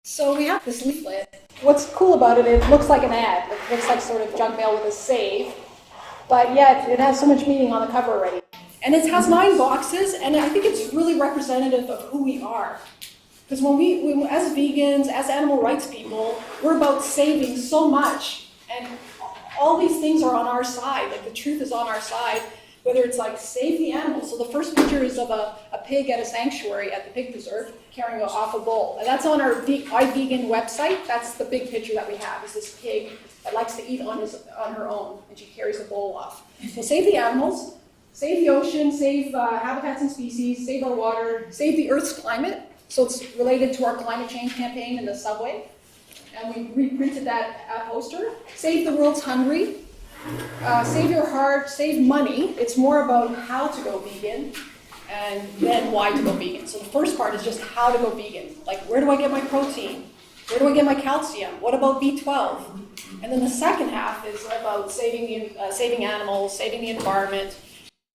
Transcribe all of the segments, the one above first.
So we have this leaflet. What's cool about it, it looks like an ad. It looks like sort of junk mail with a save, but yet it has so much meaning on the cover already. And it has 9 boxes, and I think it's really representative of who we are. Because when we, as vegans, as animal rights people, we're about saving so much, and all these things are on our side. Like the truth is on our side. Whether it's like save the animals. So the first picture is of a pig at a sanctuary at the pig preserve carrying off a bowl. And that's on our iVegan website. That's the big picture that we have, is this pig that likes to eat on her own, and she carries a bowl off. So save the animals, save the ocean, save habitats and species, save our water, save the Earth's climate. So it's related to our climate change campaign in the subway. And we reprinted that poster. Save the world's hungry. Save your heart, save money. It's more about how to go vegan and then why to go vegan. So the first part is just how to go vegan. Like, where do I get my protein? Where do I get my calcium? What about B12? And then the second half is about saving animals, saving the environment.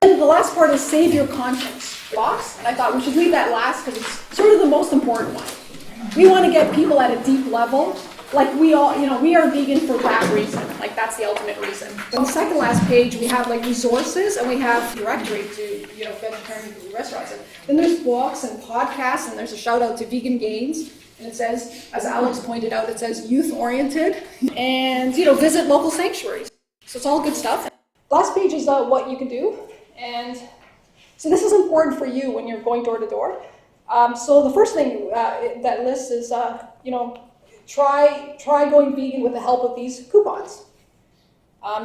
And the last part is save your conscience box. And I thought we should leave that last because it's sort of the most important one. We want to get people at a deep level. Like we all, we are vegan for that reason. Like that's the ultimate reason. On the second last page, we have like resources and we have directory to, vegetarian restaurants. And then there's books and podcasts, and there's a shout out to Vegan Gains. And it says, as Alex pointed out, it says youth oriented and, visit local sanctuaries. So it's all good stuff. Last page is what you can do. And so this is important for you when you're going door to door. So the first thing that lists is, try going vegan with the help of these coupons.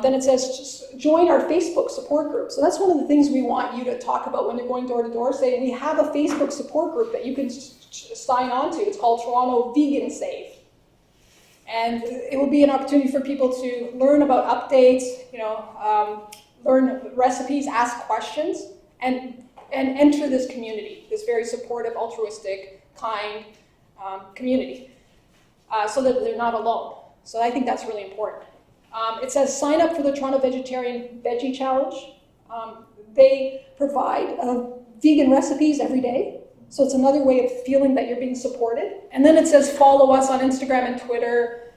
Then it says just join our Facebook support group. So that's one of the things we want you to talk about when you're going door to door. Say we have a Facebook support group that you can sign on to. It's called Toronto Vegan Save. And it will be an opportunity for people to learn about updates, learn recipes, ask questions, and enter this community, this very supportive, altruistic, kind community. So that they're not alone. So I think that's really important. It says sign up for the Toronto Vegetarian Veggie Challenge. They provide vegan recipes every day. So it's another way of feeling that you're being supported. And then it says follow us on Instagram and Twitter.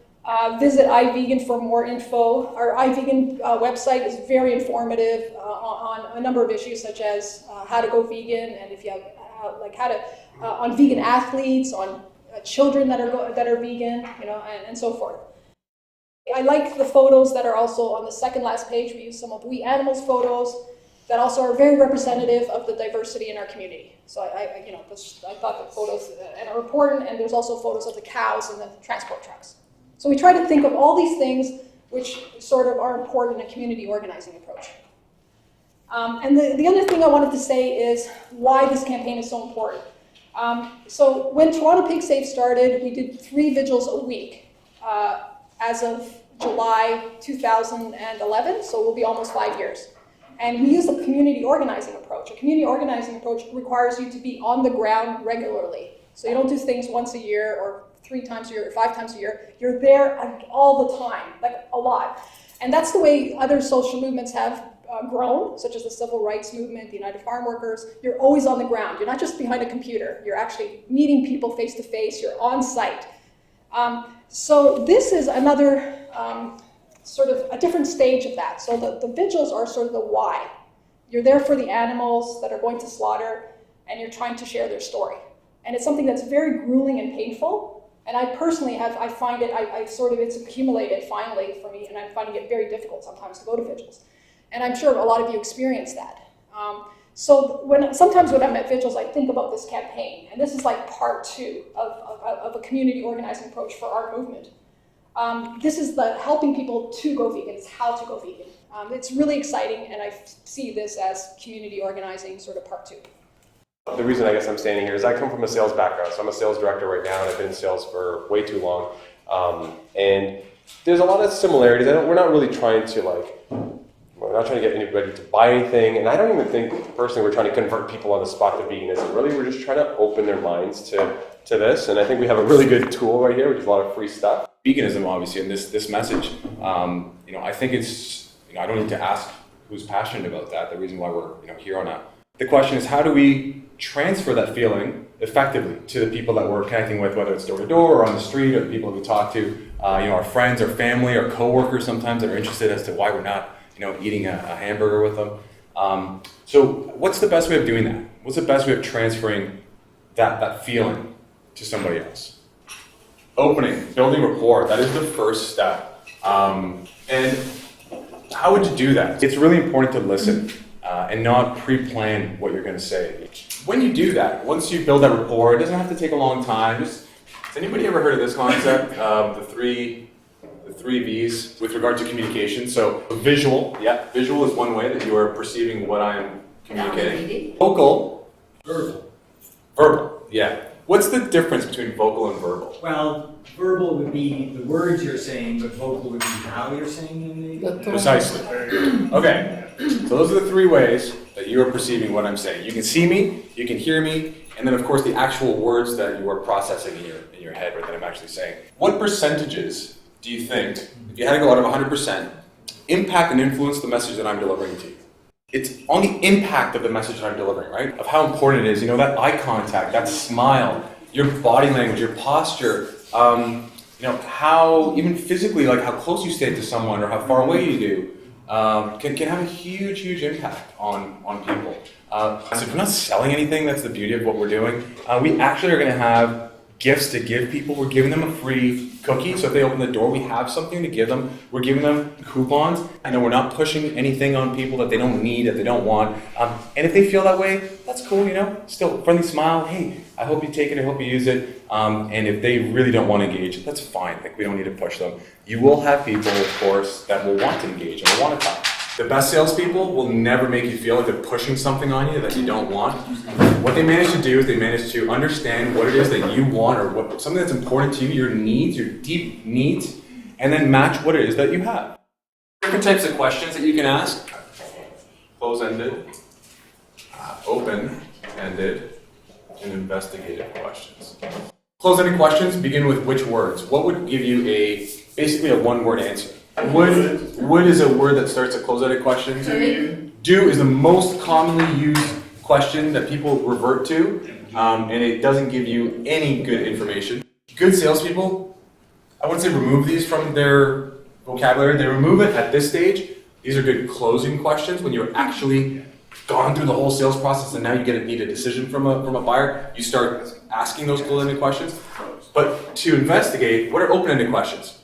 Visit iVegan for more info. Our iVegan website is very informative on a number of issues such as how to go vegan, and if you have on vegan athletes, on children that are vegan, and so forth. I like the photos that are also on the second last page. We use some of We Animals photos that also are very representative of the diversity in our community. So I thought the photos are important, and there's also photos of the cows and the transport trucks. So we try to think of all these things which sort of are important in a community organizing approach. And the other thing I wanted to say is why this campaign is so important. So when Toronto Pig Safe started, we did 3 vigils a week as of July 2011, so it will be almost 5 years. And we use a community organizing approach. A community organizing approach requires you to be on the ground regularly. So you don't do things once a year or 3 times a year or 5 times a year. You're there all the time, like a lot. And that's the way other social movements have grown, such as the civil rights movement, the United Farm Workers. You're always on the ground. You're not just behind a computer. You're actually meeting people face to face. You're on site. So this is another sort of a different stage of that. So the vigils are sort of the why. You're there for the animals that are going to slaughter, and you're trying to share their story. And it's something that's very grueling and painful. And I personally I find it, it's accumulated finally for me, and I'm finding it very difficult sometimes to go to vigils. And I'm sure a lot of you experience that. So sometimes when I'm at vigils, I think about this campaign, and this is like part 2 of a community organizing approach for our movement. This is the helping people to go vegan. It's how to go vegan. It's really exciting, and I see this as community organizing sort of part 2. The reason I guess I'm standing here is I come from a sales background. So I'm a sales director right now, and I've been in sales for way too long. And there's a lot of similarities. We're not really trying to we're not trying to get anybody to buy anything. And I don't even think personally we're trying to convert people on the spot to veganism. Really, we're just trying to open their minds to this. And I think we have a really good tool right here, which is a lot of free stuff. Veganism, obviously, and this message, I think it's, I don't need to ask who's passionate about that. The reason why we're, here on a The question is, how do we transfer that feeling effectively to the people that we're connecting with, whether it's door to door or on the street, or the people that we talk to, our friends, our family, our coworkers sometimes that are interested as to why we're not, eating a hamburger with them. So what's the best way of doing that? What's the best way of transferring that feeling to somebody else? Opening, building rapport, that is the first step. And how would you do that? It's really important to listen and not pre-plan what you're going to say. When you do that, once you build that rapport, it doesn't have to take a long time. Has anybody ever heard of this concept, the three V's with regard to communication? So visual, visual is one way that you are perceiving what I'm communicating. Vocal, verbal, yeah. What's the difference between vocal and verbal? Well, verbal would be the words you're saying, but vocal would be how you're saying them. Precisely. Okay, so those are the three ways that you are perceiving what I'm saying. You can see me, you can hear me, and then of course the actual words that you are processing in your head or that I'm actually saying. What percentages do you think, if you had to go out of 100%, impact and influence the message that I'm delivering to you? It's on the impact of the message that I'm delivering, right? Of how important it is, that eye contact, that smile, your body language, your posture, how, even physically, like how close you stay to someone or how far away you do, can have a huge, huge impact on people. So if we're not selling anything, that's the beauty of what we're doing. We actually are gonna have gifts to give people. We're giving them a free cookie, so if they open the door, we have something to give them. We're giving them coupons. We're not pushing anything on people that they don't need, that they don't want. And if they feel that way, that's cool, still friendly smile. Hey, I hope you take it, I hope you use it. And if they really don't want to engage, that's fine. We don't need to push them. You will have people, of course, that will want to engage and will want to talk. The best salespeople will never make you feel like they're pushing something on you that you don't want. What they manage to do is they manage to understand what it is that you want or something that's important to you, your needs, your deep needs, and then match what it is that you have. Different types of questions that you can ask. Close-ended, open-ended, and investigative questions. Close-ended questions begin with which words? What would give you basically a one-word answer? Would is a word that starts a close-ended question. Do is the most commonly used question that people revert to, and it doesn't give you any good information. Good salespeople, I wouldn't say remove these from their vocabulary. They remove it at this stage. These are good closing questions when you're actually gone through the whole sales process and now you need a decision from a buyer. You start asking those close-ended questions. But to investigate, what are open-ended questions?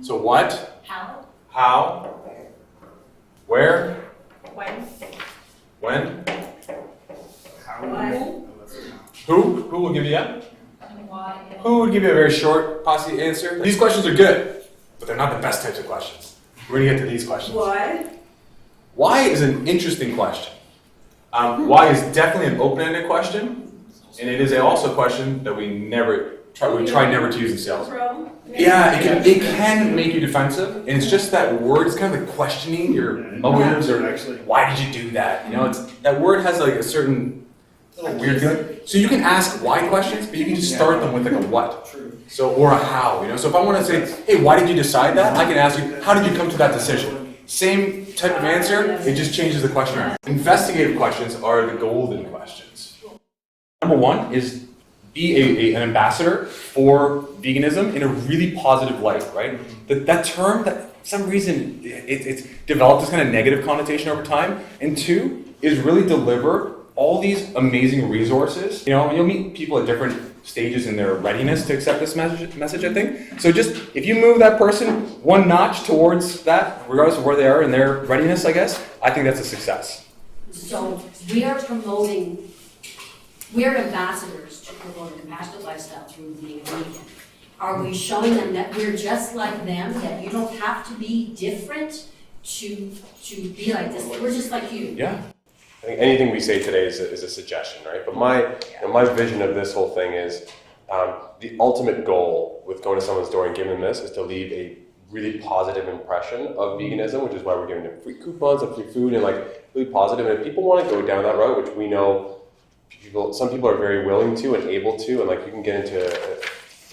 So what? How? Where? When? Who? Who will give you that? Who would give you a very short, posse answer? These questions are good, but they're not the best types of questions. We're going to get to these questions. Why is an interesting question. Why is definitely an open-ended question, and it is also a question that we try never to use in sales. Yeah, it can make you defensive, and it's just that word. It's kind of like questioning your motives or why did you do that? That word has like a certain little weird feeling. So you can ask why questions, but you can just start them with like a what, or a how. So if I want to say, hey, why did you decide that? I can ask you, how did you come to that decision? Same type of answer, it just changes the question. Investigative questions are the golden questions. Number one is be an ambassador for veganism in a really positive light, right? That term, that for some reason, it's developed this kind of negative connotation over time. And two is really deliver all these amazing resources. You'll meet people at different stages in their readiness to accept this message, I think. So just, if you move that person one notch towards that, regardless of where they are in their readiness, I guess, I think that's a success. So we are ambassadors to promote a compassionate lifestyle through being a vegan. Are we showing them that we're just like them, that you don't have to be different to be like this? We're just like you. Yeah. I think anything we say today is a suggestion, right? But my vision of this whole thing is the ultimate goal with going to someone's door and giving them this is to leave a really positive impression of veganism, which is why we're giving them free coupons and free food and really positive. And if people want to go down that route, which we know some people are very willing to and able to, and you can get into a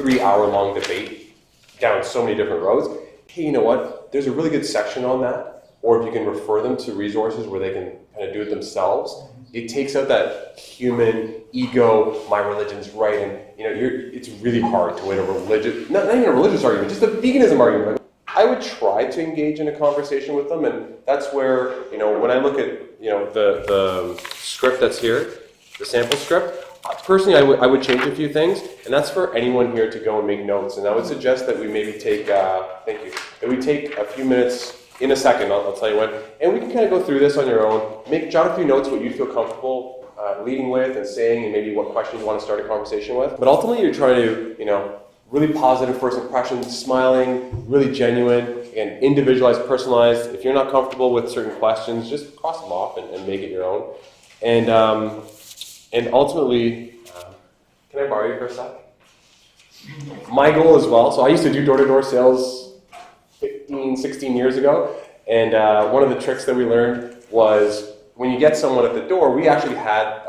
3-hour-long debate down so many different roads. Hey, you know what? There's a really good section on that or if you can refer them to resources where they can kind of do it themselves, it takes out that human ego, my religion's right, and it's really hard to win a religious, not even a religious argument, just a veganism argument. Like, I would try to engage in a conversation with them, and that's where, when I look at, the script that's here, the sample script, personally, I would change a few things, and that's for anyone here to go and make notes. And I would suggest that we maybe take, thank you, that we take a few minutes in a second, I'll tell you when, and we can kind of go through this on your own, jot a few notes what you feel comfortable leading with and saying, and maybe what questions you want to start a conversation with. But ultimately, you're trying to, really positive first impressions, smiling, really genuine, and individualized, personalized. If you're not comfortable with certain questions, just cross them off and make it your own. And ultimately, can I borrow you for a sec? My goal as well, so I used to do door-to-door sales 15, 16 years ago, and one of the tricks that we learned was when you get someone at the door, we actually had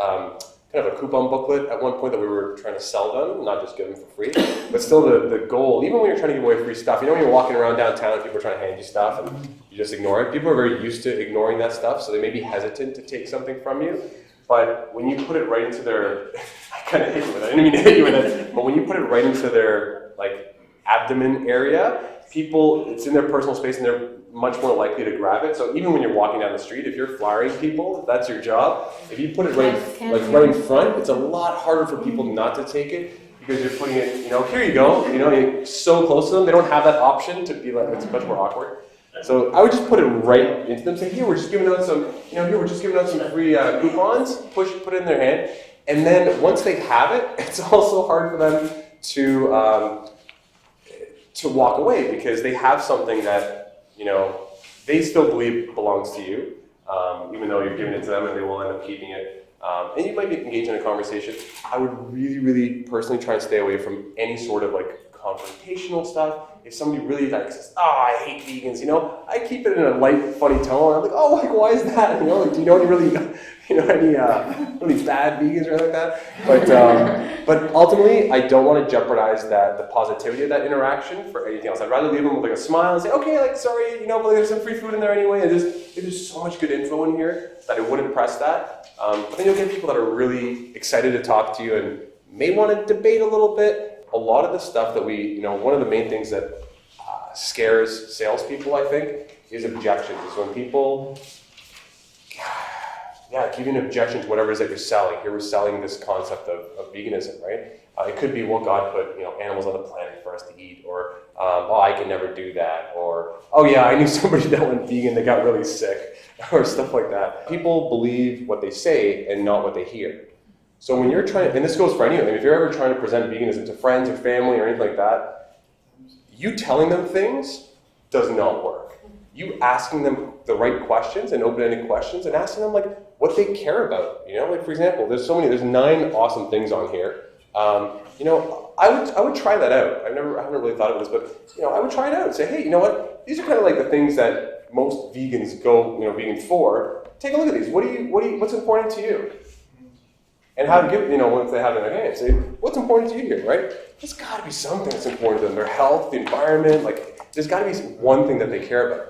kind of a coupon booklet at one point that we were trying to sell them, not just give them for free, but still the goal, even when you're trying to give away free stuff, when you're walking around downtown and people are trying to hand you stuff and you just ignore it, people are very used to ignoring that stuff, so they may be hesitant to take something from you. But when you put it right into their, I kind of hit you with it, I didn't mean to hit you with it, but when you put it right into their abdomen area, it's in their personal space and they're much more likely to grab it. So even when you're walking down the street, if you're flyering people, if that's your job, if you put it right in front, it's a lot harder for people not to take it because you're putting it, here you go, you're so close to them, they don't have that option to be it's much more awkward. So I would just put it right into them, say, here, we're just giving out some, we're just giving out some free coupons, put it in their hand, and then once they have it, it's also hard for them to walk away because they have something that, they still believe belongs to you, even though you're giving it to them and they will end up keeping it. And you might be engaged in a conversation. I would really, really personally try and stay away from any sort of confrontational stuff. If somebody really says, I hate vegans, I keep it in a light, funny tone. I'm like, why is that? Do you know any really, any really bad vegans or anything like that? But ultimately, I don't want to jeopardize the positivity of that interaction for anything else. I'd rather leave them with a smile and say, okay, sorry, but there's some free food in there anyway. And there's so much good info in here that it wouldn't press that. But then you'll get people that are really excited to talk to you and may want to debate a little bit. A lot of the stuff that one of the main things that scares salespeople, I think, is objections. Is when people, give you an objection to whatever it is that you're selling. Here we're selling this concept of veganism, right? It could be, well, God put animals on the planet for us to eat, or I can never do that, or I knew somebody that went vegan that got really sick, or stuff like that. People believe what they say and not what they hear. So when you're trying, and this goes for anyone, if you're ever trying to present veganism to friends or family or anything like that, you telling them things does not work. You asking them the right questions and open-ended questions and asking them what they care about. For example, there's 9 awesome things on here. I would try that out. I haven't really thought of this, but I would try it out and say, hey, you know what? These are kind of the things that most vegans go, vegan for. Take a look at these. What's important to you? And how to give, once they have it in their hands, say, what's important to you here, right? There's got to be something that's important to them. Their health, the environment, there's got to be one thing that they care about.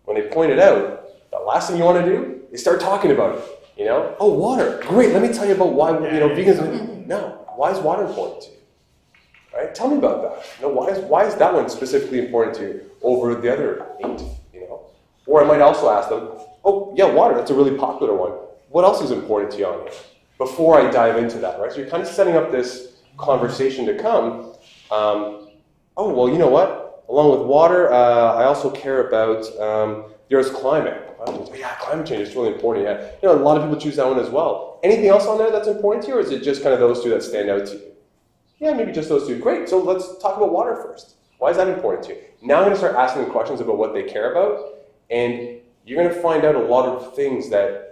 When they point it out, the last thing you want to do is start talking about it. Oh, water, great. Let me tell you about why, veganism. No, why is water important to you? Right? Tell me about that. Why is that one specifically important to you over the other 8? Or I might also ask them, oh, yeah, water. That's a really popular one. What else is important to you on here? Before I dive into that, right? So you're kind of setting up this conversation to come. Well, you know what? Along with water, I also care about the Earth's climate. Yeah, climate change is really important. Yeah, a lot of people choose that one as well. Anything else on there that's important to you, or is it just kind of those 2 that stand out to you? Yeah, maybe just those 2. Great. So let's talk about water first. Why is that important to you? Now I'm going to start asking them questions about what they care about, and you're going to find out a lot of things that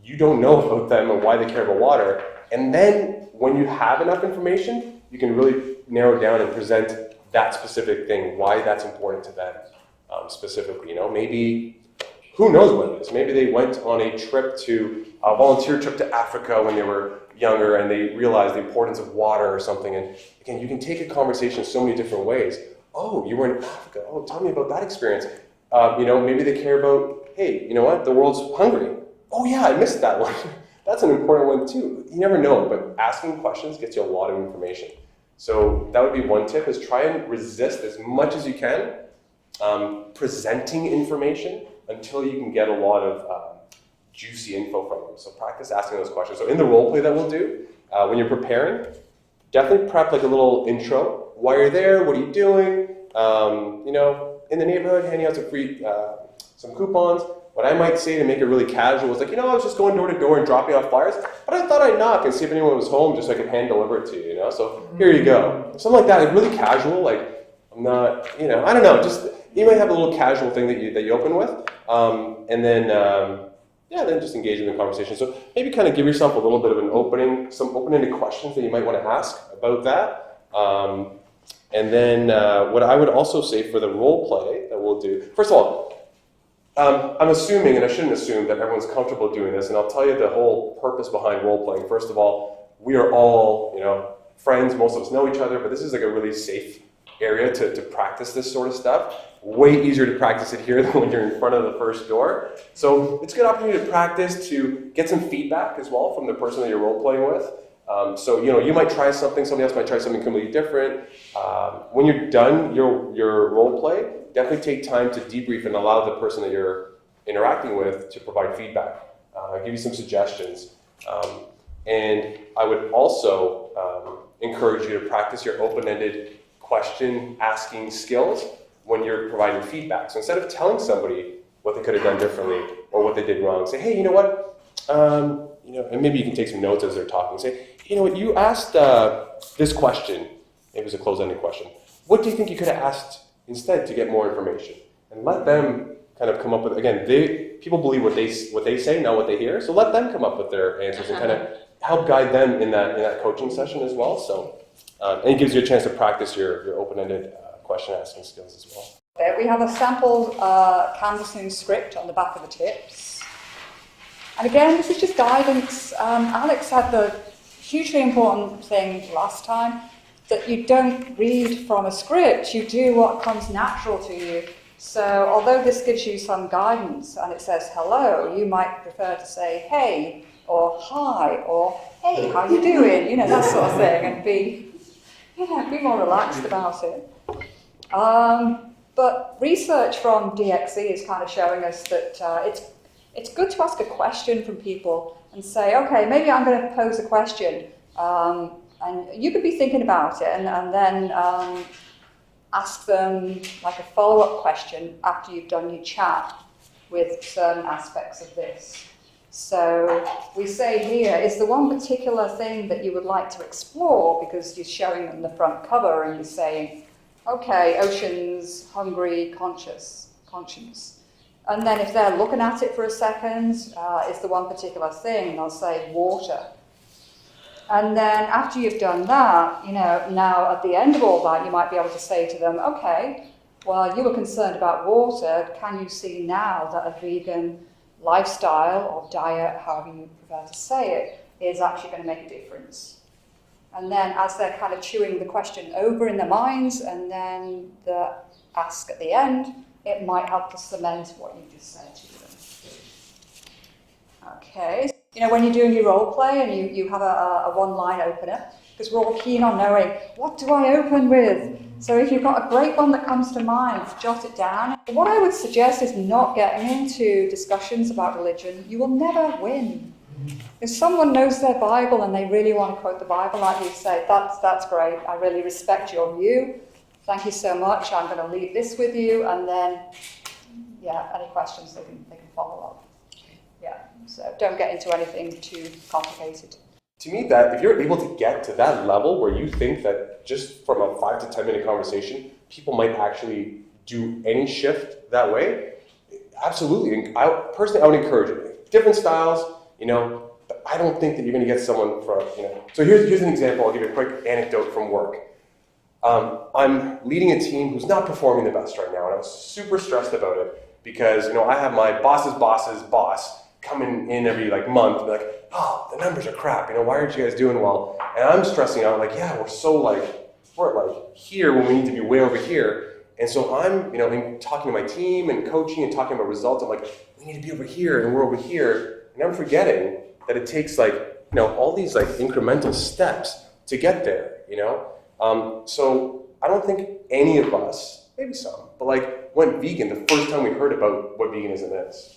you don't know about them and why they care about water. And then when you have enough information, you can really narrow down and present that specific thing, why that's important to them specifically. Maybe, who knows what it is? Maybe they went on a volunteer trip to Africa when they were younger and they realized the importance of water or something. And again, you can take a conversation so many different ways. Oh, you were in Africa. Oh, tell me about that experience. Maybe they care about hey, you know what? The world's hungry. Oh yeah, I missed that one. That's an important one too. You never know, but asking questions gets you a lot of information. So that would be one tip, is try and resist as much as you can presenting information until you can get a lot of juicy info from them. So practice asking those questions. So in the role play that we'll do, when you're preparing, definitely prep like a little intro. Why you're there, what are you doing? You know, in the neighborhood, handing out some free, some coupons. What I might say to make it really casual is like, you know, I was just going door to door and dropping off flyers, but I thought I'd knock and see if anyone was home just so I could hand deliver it to you, you know? So here you go. Something like that, like really casual, like I'm not, you know, I don't know, just, you might have a little casual thing that you open with, and then, yeah, then just engage in the conversation. So maybe kind of give yourself a little bit of an opening, some open-ended questions that you might want to ask about that. And then what I would also say for the role play that we'll do, first of all, I'm assuming, and I shouldn't assume, that everyone's comfortable doing this, and I'll tell you the whole purpose behind role playing. First of all, we are all, you know, friends, most of us know each other, but this is like a really safe area to practice this sort of stuff. Way easier to practice it here than when you're in front of the first door. So it's a good opportunity to practice, to get some feedback as well from the person that you're role playing with. So, you know, you might try something, somebody else might try something completely different. When you're done your role play, definitely take time to debrief and allow the person that you're interacting with to provide feedback, give you some suggestions. And I would also encourage you to practice your open-ended question asking skills when you're providing feedback. So instead of telling somebody what they could have done differently or what they did wrong, say, hey, you know what? You know, and maybe you can take some notes as they're talking. Say, you know what, you asked this question. Maybe it was a closed-ended question. What do you think you could have asked instead to get more information? And let them kind of come up with, again, people believe what they say, not what they hear. So let them come up with their answers and kind of help guide them in that coaching session as well. So, and it gives you a chance to practice your open-ended question asking skills as well. We have a sample canvassing script on the back of the tips. And again, this is just guidance. Alex had the hugely important thing last time, that you don't read from a script, you do what comes natural to you. So although this gives you some guidance and it says hello, you might prefer to say hey, or hi, or hey, how you doing? You know, that sort of thing, and be more relaxed about it. But research from DXE is kind of showing us that it's good to ask a question from people and say, okay, maybe I'm going to pose a question, and you could be thinking about it, and then ask them like a follow-up question after you've done your chat with certain aspects of this. So we say here, is there one particular thing that you would like to explore, because you're showing them the front cover and you're saying, okay, oceans, hungry, conscience. And then if they're looking at it for a second, is there one particular thing? They'll say water. And then after you've done that, you know, now at the end of all that, you might be able to say to them, okay, well, you were concerned about water. Can you see now that a vegan lifestyle or diet, however you prefer to say it, is actually going to make a difference? And then as they're kind of chewing the question over in their minds, and then the ask at the end, it might help to cement what you just said to them. Okay. You know, when you're doing your role play and you have a one-line opener, because we're all keen on knowing, what do I open with? So if you've got a great one that comes to mind, jot it down. What I would suggest is not getting into discussions about religion. You will never win. If someone knows their Bible and they really want to quote the Bible, like you say, that's great. I really respect your view. Thank you so much. I'm going to leave this with you, and then, yeah, any questions they can follow up. Yeah, so don't get into anything too complicated. To me, that if you're able to get to that level where you think that just from a 5 to 10 minute conversation, people might actually do any shift that way, absolutely. I would encourage it. Different styles, you know, but I don't think that you're going to get someone from, you know. So here's an example. I'll give you a quick anecdote from work. I'm leading a team who's not performing the best right now, and I was super stressed about it because, you know, I have my boss's boss coming in every month and be like, oh, the numbers are crap, you know, why aren't you guys doing well? And I'm stressing out, like, yeah, we're here when we need to be way over here. And so I'm, you know, talking to my team and coaching and talking about results. I'm like, we we need to be over here and we're over here. And I'm forgetting that it takes like, you know, all these like incremental steps to get there, you know? So I don't think any of us, maybe some, but like went vegan the first time we heard about what veganism is.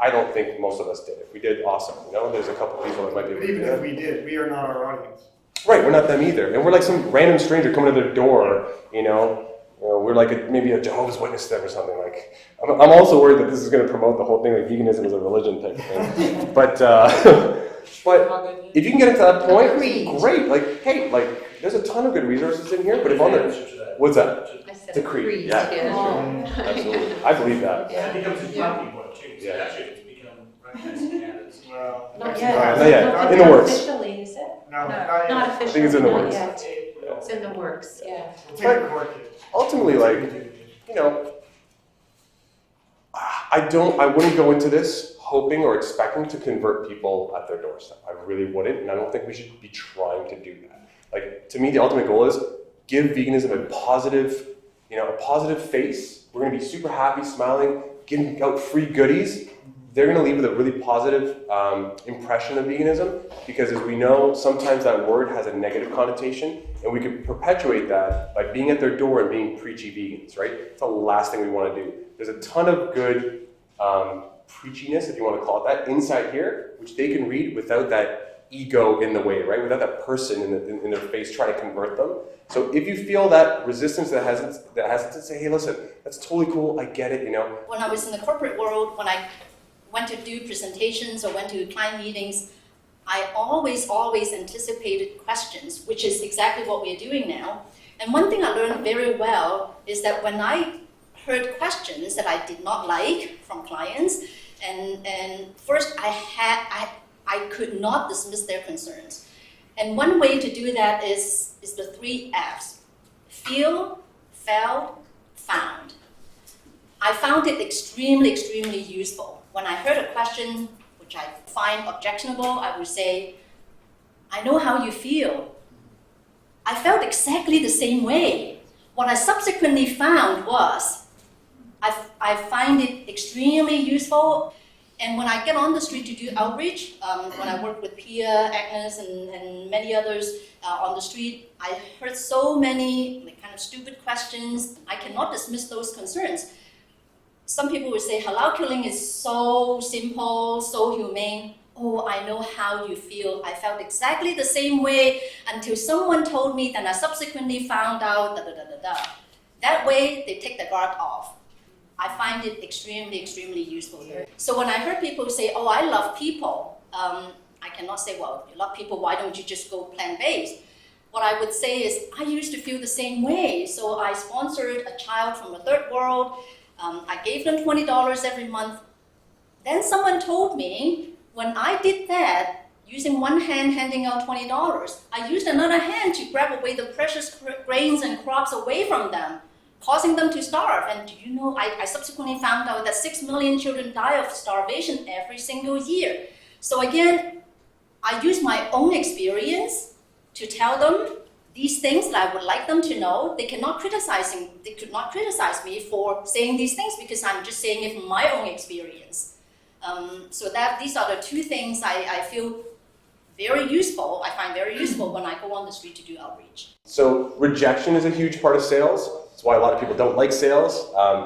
I don't think most of us did. If we did, awesome. You know, there's a couple people that might be able But to do even that. if we did, we are not our audience. Right, we're not them either. And we're like some random stranger coming to their door, you know. We're like maybe a Jehovah's Witness to them or something. Like, I'm also worried that this is going to promote the whole thing, like veganism is a religion type of thing. But if you can get it to that point, great. Like, hey, like, there's a ton of good resources in here. But if on the, what's that? I said The creed. Yeah, absolutely. I believe that. Yeah. It becomes a talking point too, so Yeah. that should become recognized as candidates. Well, Not Not yet. yet. In the works. Officially, is it? no, No, not not yet. officially. I think it's in the not works. yet. It's in the works, yeah. We'll take a court case. Ultimately, like, you know, I wouldn't go into this hoping or expecting to convert people at their doorstep. I really wouldn't, and I don't think we should be trying to do that. Like, to me, the ultimate goal is give veganism a positive, you know, a positive face. We're gonna be super happy, smiling, giving out free goodies. They're gonna leave with a really positive impression of veganism, because as we know, sometimes that word has a negative connotation, and we could perpetuate that by being at their door and being preachy vegans, right? It's the last thing we wanna do. There's a ton of good preachiness, if you wanna call it that, inside here, which they can read without that ego in the way, right? Without that person in their face trying to convert them. So if you feel that resistance, that hesitance, say, hey, listen, that's totally cool, I get it, you know. When I was in the corporate world, when I went to do presentations or went to client meetings, I always anticipated questions, which is exactly what we're doing now. And one thing I learned very well is that when I heard questions that I did not like from clients, and first I could not dismiss their concerns. And one way to do that is the 3 F's: feel, felt, found. I found it extremely useful. When I heard a question which I find objectionable, I would say, I know how you feel. I felt exactly the same way. What I subsequently found was, I find it extremely useful. And when I get on the street to do outreach, when I work with Pia, Agnes, and many others on the street, I heard so many like, kind of stupid questions. I cannot dismiss those concerns. Some people would say, halal killing is so simple, so humane. Oh, I know how you feel. I felt exactly the same way until someone told me, then I subsequently found out, That way, they take the guard off. I find it extremely useful. So when I heard people say, oh, I love people, I cannot say, well, if you love people, why don't you just go plant-based? What I would say is, I used to feel the same way. So I sponsored a child from a third world. I gave them $20 every month. Then someone told me, when I did that, using one hand handing out $20, I used another hand to grab away the precious grains and crops away from them, causing them to starve. And do you know, I subsequently found out that 6 million children die of starvation every single year. So again, I use my own experience to tell them these things that I would like them to know. They could not criticize me for saying these things because I'm just saying it from my own experience. So these are the 2 things I feel very useful. I find very useful when I go on the street to do outreach. So rejection is a huge part of sales. That's why a lot of people don't like sales,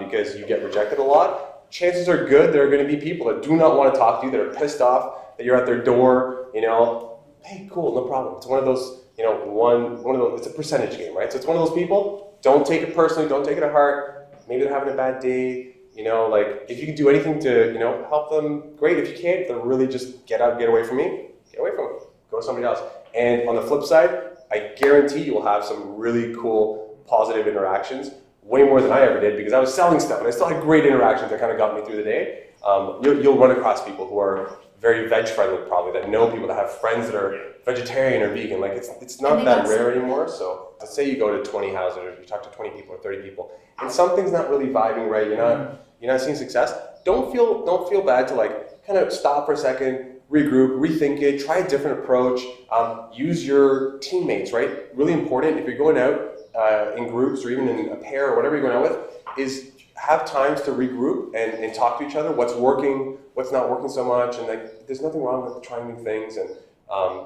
because you get rejected a lot. Chances are good there are going to be people that do not want to talk to you, that are pissed off that you're at their door, you know, hey, cool, no problem. It's one of those, you know, one of those, it's a percentage game, right? So it's one of those people, don't take it personally, don't take it to heart. Maybe they're having a bad day, you know, like if you can do anything to, you know, help them, great. If you can't, if they're really just get away from me, get away from them, go to somebody else. And on the flip side, I guarantee you will have some really cool, positive interactions, way more than I ever did because I was selling stuff and I still had great interactions that kind of got me through the day. You'll run across people who are very veg-friendly probably, that know people, that have friends that are vegetarian or vegan. Like it's not that rare anymore. So let's say you go to 20 houses or you talk to 20 people or 30 people and something's not really vibing right, you're not seeing success, don't feel bad to like kind of stop for a second, regroup, rethink it, try a different approach, use your teammates, right? Really important if you're going out in groups or even in a pair or whatever you're going out with, is have times to regroup and talk to each other. What's working, what's not working so much, and like, there's nothing wrong with trying new things. And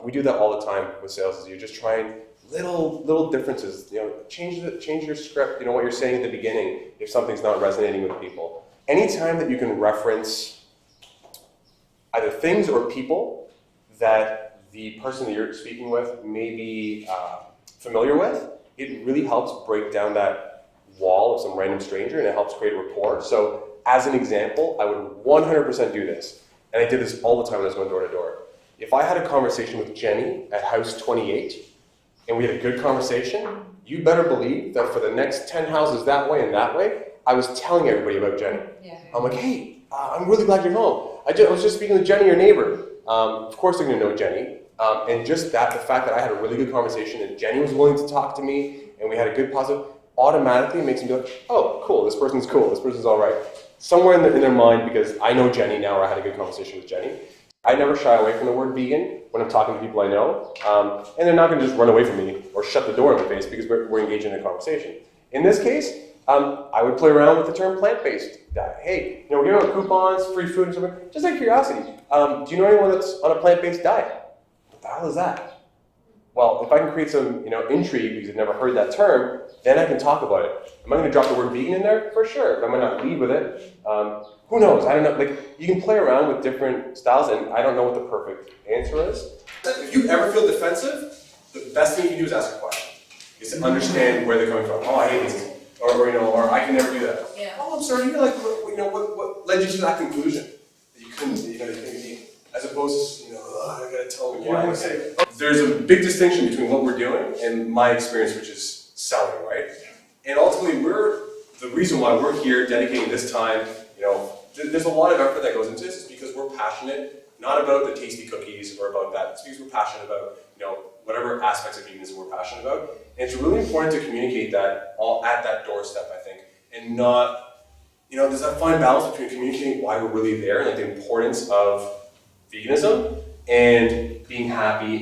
we do that all the time with sales. Is you're just trying little differences. You know, change your script. You know what you're saying at the beginning if something's not resonating with people. Anytime that you can reference either things or people that the person that you're speaking with may be familiar with, it really helps break down that wall of some random stranger, and it helps create a rapport. So as an example, I would 100% do this, and I did this all the time when I was going door to door. If I had a conversation with Jenny at house 28, and we had a good conversation, you better believe that for the next 10 houses that way and that way, I was telling everybody about Jenny. Yeah. I'm like, hey, I'm really glad you're home. I was just speaking with Jenny, your neighbor. Of course they're gonna know Jenny. And just that, the fact that I had a really good conversation and Jenny was willing to talk to me and we had a good positive, automatically makes me be like, oh, cool, this person's all right. Somewhere in their mind, because I know Jenny now, or I had a good conversation with Jenny, I never shy away from the word vegan when I'm talking to people I know. And they're not gonna just run away from me or shut the door in my face because we're engaged in a conversation. In this case, I would play around with the term plant-based diet. Hey, you know, we're giving out coupons, free food and something. Just out of curiosity, do you know anyone that's on a plant-based diet? What the hell is that? Well, if I can create some, you know, intrigue because I've never heard that term, then I can talk about it. Am I going to drop the word vegan in there? For sure. But I might not lead with it. Who knows? I don't know. Like, you can play around with different styles, and I don't know what the perfect answer is. If you ever feel defensive, the best thing you can do is ask a question. Is to understand where they're coming from. Oh, I hate this. Or you know, or I can never do that. Yeah. Oh, I'm sorry. You're like, you know, what led you to that conclusion? That you couldn't, you know, as opposed to, you know, oh, I gotta tell them what I say. There's a big distinction between what we're doing and my experience, which is selling, right? And ultimately, the reason why we're here, dedicating this time, you know, there's a lot of effort that goes into this, is because we're passionate, not about the tasty cookies or about that. It's because we're passionate about, you know, whatever aspects of veganism we're passionate about. And it's really important to communicate that all at that doorstep, I think, and not, you know, there's that fine balance between communicating why we're really there and like the importance of veganism and being happy